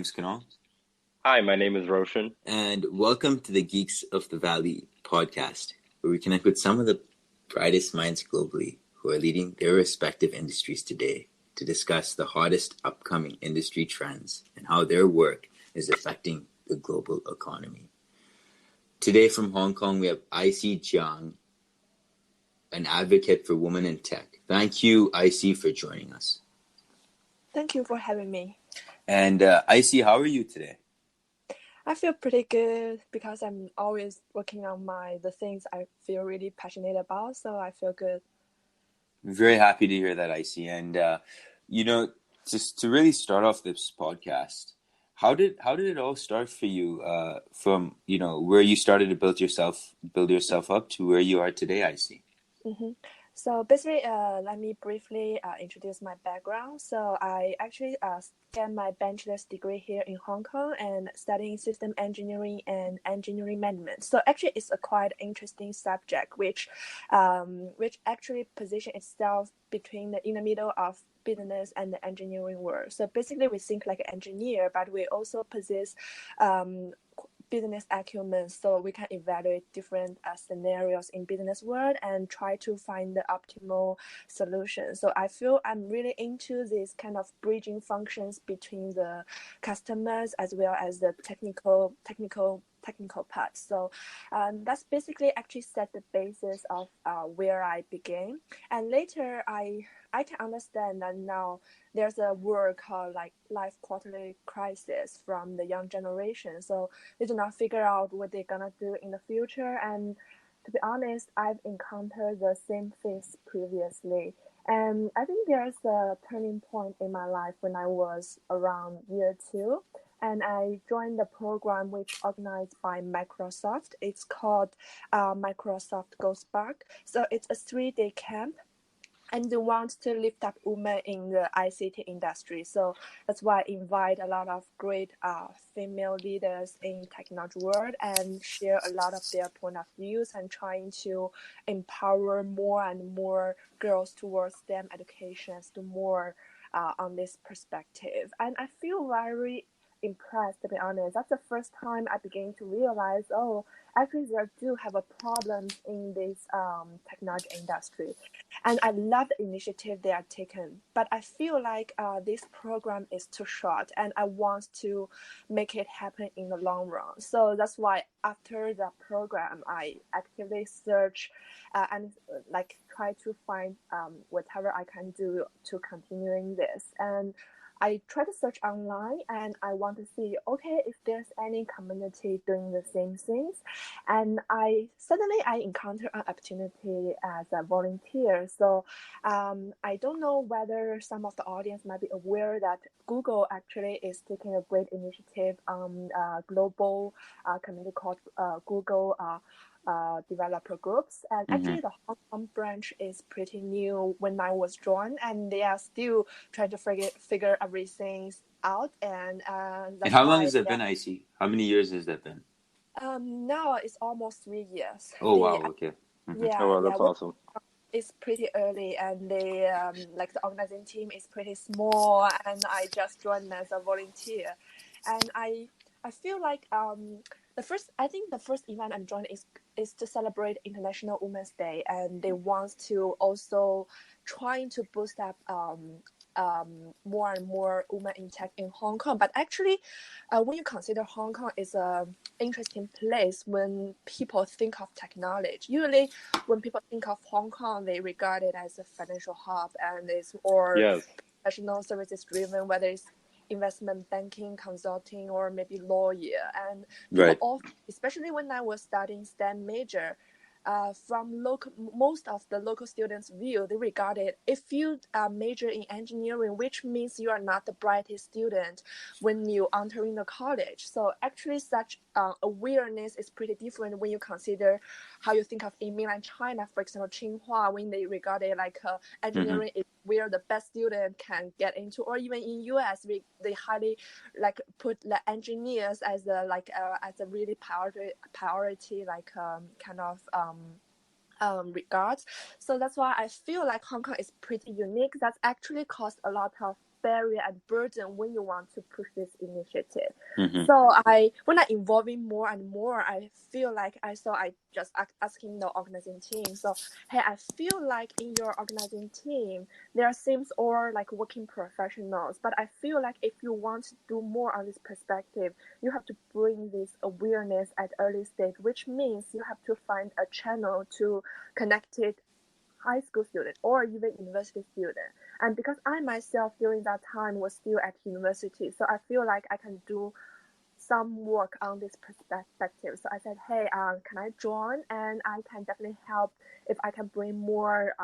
name's Kunal. Hi, my name is Roshan. And welcome to the Geeks of the Valley podcast, where we connect with some of the brightest minds globally who are leading their respective industries today to discuss the hottest upcoming industry trends and how their work is affecting the global economy. Today from Hong Kong, we have Icey Jiang, an advocate for women in tech. Thank you, Icey, for joining us. Thank you for having me. And Icey, how are you today? I feel pretty good because I'm always working on the things I feel really passionate about, so I feel good. I'm very happy to hear that, Icey. And just to really start off this podcast, how did it all start for you? From where you started to build yourself up to where you are today, Icey. Mm-hmm. So basically, let me briefly introduce my background. So I actually got my bachelor's degree here in Hong Kong and studying system engineering and engineering management. So actually, it's a quite interesting subject, which actually position itself in the middle of business and the engineering world. So basically, we think like an engineer, but we also possess business acumen, so we can evaluate different scenarios in business world and try to find the optimal solution. So I feel I'm really into this kind of bridging functions between the customers as well as the technical part. So that's basically actually set the basis of where I began. And later I can understand that now there's a word called like life quarterly crisis from the young generation. So they do not figure out what they're gonna do in the future. And to be honest, I've encountered the same things previously. And I think there's a turning point in my life when I was around year 2. And I joined the program which organized by Microsoft. It's called Microsoft Go Spark. So it's a 3-day camp. And they want to lift up women in the ICT industry. So that's why I invite a lot of great female leaders in technology world and share a lot of their point of views and trying to empower more and more girls towards STEM education to more on this perspective. And I feel very impressed, to be honest. That's the first time I began to realize, actually there do have a problem in this technology industry. And I love the initiative they are taken, but I feel like this program is too short and I want to make it happen in the long run. So that's why after the program, I actively search and try to find whatever I can do to continuing this. And I try to search online and I want to see, if there's any community doing the same things. And I encounter an opportunity as a volunteer. So I don't know whether some of the audience might be aware that Google actually is taking a great initiative on global community called Google developer groups. And actually the Hong Kong branch is pretty new when I was joined, and they are still trying to figure everything out. And how long has that been, Icey? How many years has that been? Now it's almost 3 years. Oh, wow, okay. Yeah. Oh, wow, that's awesome. It's pretty early, and the organizing team is pretty small, and I just joined as a volunteer. And I feel like the first event I'm joining is to celebrate International Women's Day, and they want to also trying to boost up more and more women in tech in Hong Kong. But actually, when you consider Hong Kong is a interesting place when people think of technology. Usually, when people think of Hong Kong, they regard it as a financial hub and professional services driven, whether it's investment banking, consulting, or maybe lawyer. And people especially when I was studying STEM major, from most of the local students' view, they regard it, if you major in engineering, which means you are not the brightest student when you entering the college. So actually such awareness is pretty different when you consider how you think of in mainland China, for example, Tsinghua, when they regard it like engineering is where the best student can get into, or even in US, they highly put the engineers as a really priority kind of regards. So that's why I feel like Hong Kong is pretty unique. That's actually caused a lot of barrier and burden when you want to push this initiative. Mm-hmm. So when I involving more and more, I feel like I just asking the organizing team. So, hey, I feel like in your organizing team, there seems all like working professionals, but I feel like if you want to do more on this perspective, you have to bring this awareness at early stage, which means you have to find a channel to connect it high school student or even university student. And because I myself during that time was still at university, so I feel like I can do some work on this perspective. So I said, hey, can I join? And I can definitely help if I can bring more,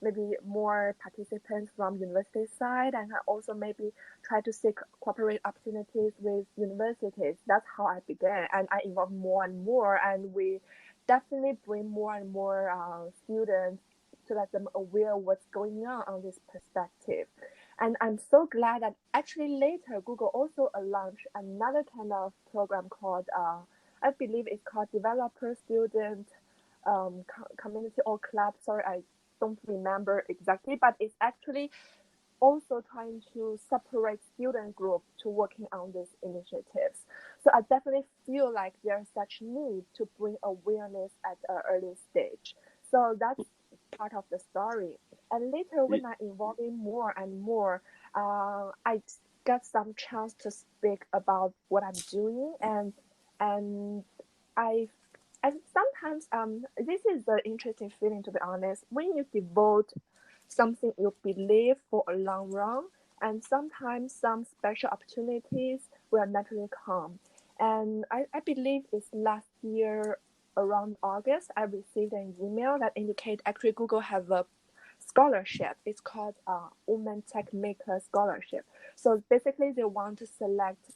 maybe more participants from university side, and I also maybe try to seek cooperate opportunities with universities. That's how I began, and I involve more and more, and we definitely bring more and more students to let them aware what's going on this perspective. And I'm so glad that actually later Google also launched another kind of program called, I believe it's called Developer Student Community or Club. Sorry, I don't remember exactly, but it's actually also trying to separate student group to working on these initiatives. So I definitely feel like there's such need to bring awareness at an early stage. So that's part of the story. And later when I involving more and more, I got some chance to speak about what I'm doing, and I and sometimes this is an interesting feeling, to be honest, when you devote something you believe for a long run, and sometimes some special opportunities will naturally come. And I believe it's last year around August, I received an email that indicate actually Google have a scholarship. It's called Women Techmakers Scholarship. So basically they want to select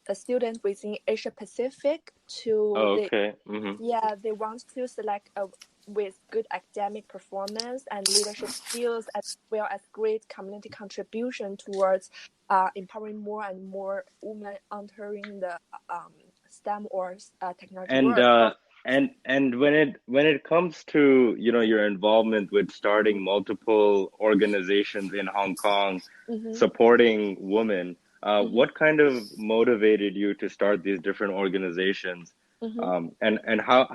a student within Asia Pacific to they want to select with good academic performance and leadership skills, as well as great community contribution towards empowering more and more women entering the STEM or technology And world. and when it comes to, you know, your involvement with starting multiple organizations in Hong Kong Mm-hmm. supporting women, Mm-hmm. what kind of motivated you to start these different organizations? Mm-hmm. And how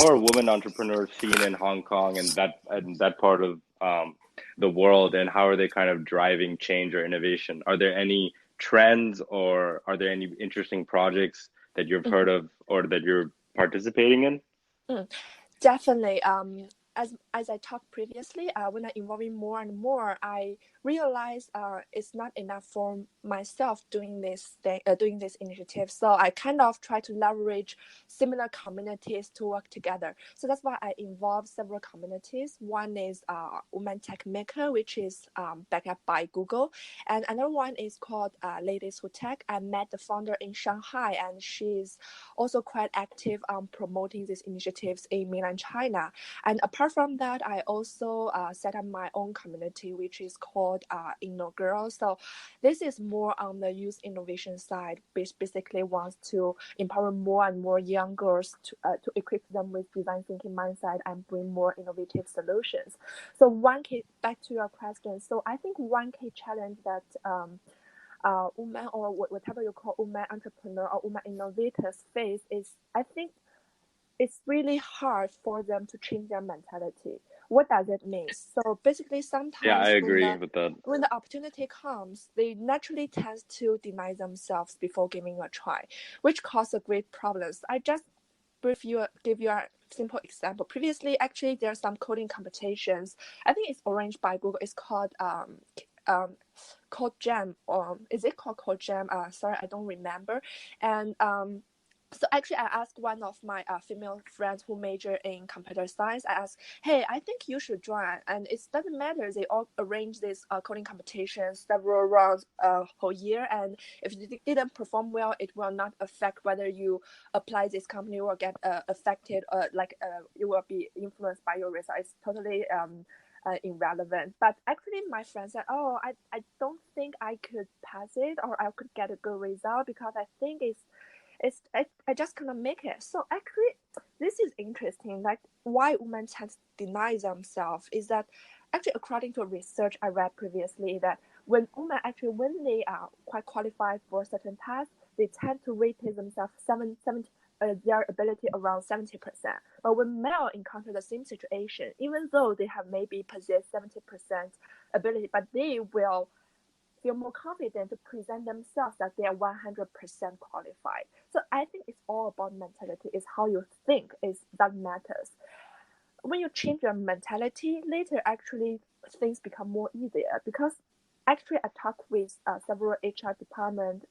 are women entrepreneurs seen in Hong Kong and that part of the world, and how are they kind of driving change or innovation? Are there any trends, or are there any interesting projects that you've heard of or that you're participating in? Mm, definitely. As I talked previously, when I involving more and more, I realize it's not enough for myself doing doing this initiative. So I kind of try to leverage similar communities to work together. So that's why I involve several communities. One is Women Techmaker, which is backed up by Google, and another one is called Ladies Who Tech. I met the founder in Shanghai, and she's also quite active on promoting these initiatives in mainland China. And apart from that, I also set up my own community, which is called INNOGIRLS. So this is more on the youth innovation side, which basically wants to empower more and more young girls to equip them with design thinking mindset and bring more innovative solutions. So back to your question. So I think one key challenge that women, or whatever you call women entrepreneur or women innovators face is, I think it's really hard for them to change their mentality. What does it mean? So basically, Yeah, I sometimes agree with that. when the opportunity comes, they naturally tend to deny themselves before giving a try, which causes great problems. I just give you a simple example. Previously, actually, there are some coding competitions. I think it's arranged by Google. It's called Code Jam, or is it called Code Jam? Sorry, I don't remember. And so actually, I asked one of my female friends who major in computer science. I asked, "Hey, I think you should join." And it doesn't matter. They all arrange this coding competition several rounds whole year. And if you didn't perform well, it will not affect whether you apply this company or get affected, or you will be influenced by your result. It's totally irrelevant. But actually, my friend said, "Oh, I don't think I could pass it, or I could get a good result, because I think I just cannot make it." So actually, this is interesting. Like, why women tend to deny themselves is that actually, according to research I read previously, that when women actually, when they are quite qualified for certain tasks, they tend to rate themselves 70, their ability around 70%. But when male encounter the same situation, even though they have maybe possessed 70% ability, but they will feel more confident to present themselves that they are 100% qualified. So I think it's all about mentality. It's how you think is that matters. When you change your mentality, later actually things become more easier, because actually I talked with several HR departments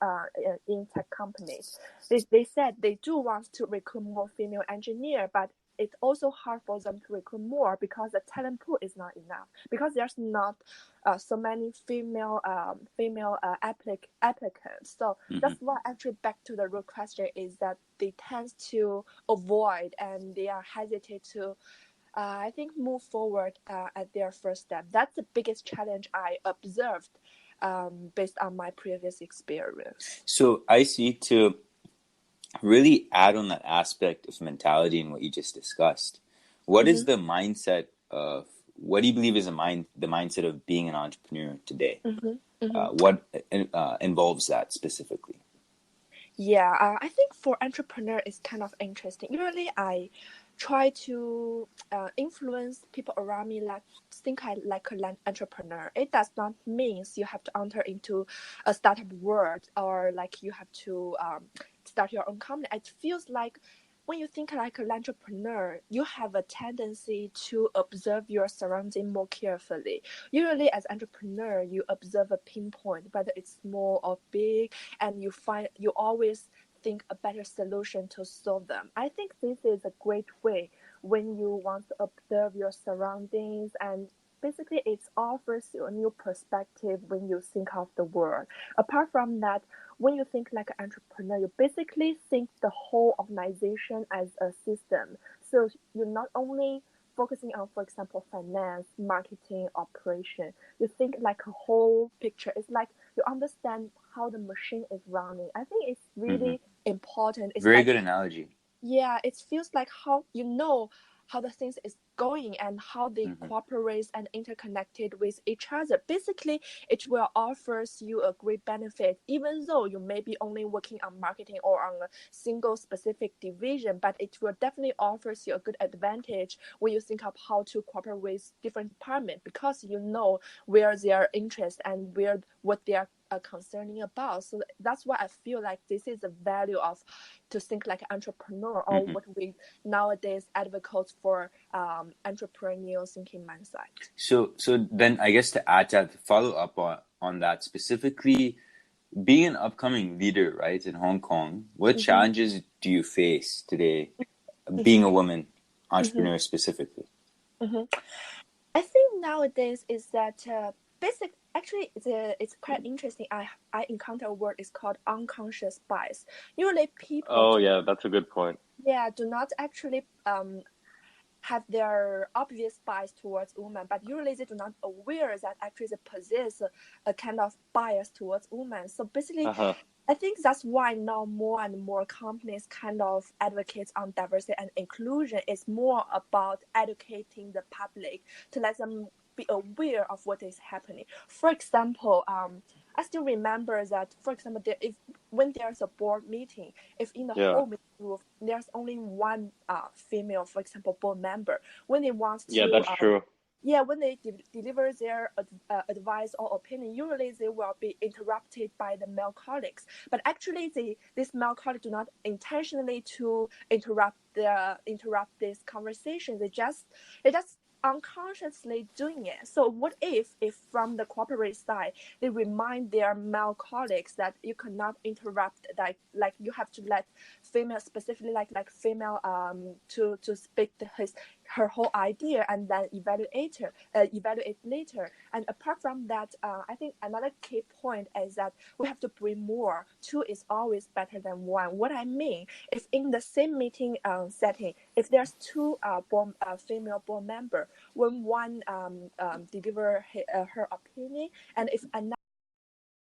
in tech companies. They said they do want to recruit more female engineers, but it's also hard for them to recruit more because the talent pool is not enough, because there's not so many female applicants. So that's why actually back to the root question is that they tend to avoid and they are hesitant to I think move forward at their first step. That's the biggest challenge I observed based on my previous experience. So I see, to really add on that aspect of mentality and what you just discussed, what is the mindset of, what do you believe is the mindset of being an entrepreneur today? What involves that specifically? Yeah, I think for entrepreneur it's kind of interesting. Usually I try to influence people around me like like an entrepreneur. It does not mean you have to enter into a startup world or like you have to start your own company. It feels like when you think like an entrepreneur, you have a tendency to observe your surrounding more carefully. Usually as entrepreneur, you observe a pinpoint, whether it's small or big, and you always think a better solution to solve them. I think this is a great way when you want to observe your surroundings, and basically it offers you a new perspective when you think of the world. Apart from that, when you think like an entrepreneur, you basically think the whole organization as a system. So you're not only focusing on, for example, finance, marketing, operation. You think like a whole picture. It's like you understand how the machine is running. I think it's really important. It's Very like, good analogy. yeah, it feels like how you know how the things is going and how they cooperate and interconnected with each other. Basically, it will offers you a great benefit, even though you may be only working on marketing or on a single specific division, but it will definitely offers you a good advantage when you think of how to cooperate with different departments, because you know where their interest and what they are concerning about. So that's why I feel like this is the value of to think like an entrepreneur, or what we nowadays advocate for entrepreneurial thinking mindset. So then I guess to add to follow up on that, specifically being an upcoming leader, right, in Hong Kong, what challenges do you face today, being a woman entrepreneur specifically? I think nowadays is that actually it's quite interesting. I encounter a word is called unconscious bias. Usually people Oh yeah, that's a good point. do not actually have their obvious bias towards women, but usually they do not aware that actually they possess a kind of bias towards women. So basically, I think that's why now more and more companies kind of advocate on diversity and inclusion. It's more about educating the public to let them be aware of what is happening. For example, I still remember that, for example, when there's a board meeting, if in the whole meeting room there's only one female, for example, board member, when they want to that's true. Yeah, when they deliver their advice or opinion, usually they will be interrupted by the male colleagues. But actually, this male colleague do not intentionally to interrupt this conversation. They just unconsciously doing it. So what if from the corporate side they remind their male colleagues that you cannot interrupt, like you have to let female, specifically like female to speak her whole idea and then evaluate later. And apart from that, I think another key point is that we have to bring more. Two is always better than one. What I mean, if in the same meeting setting, if there's two female board member, when one deliver her opinion, and if another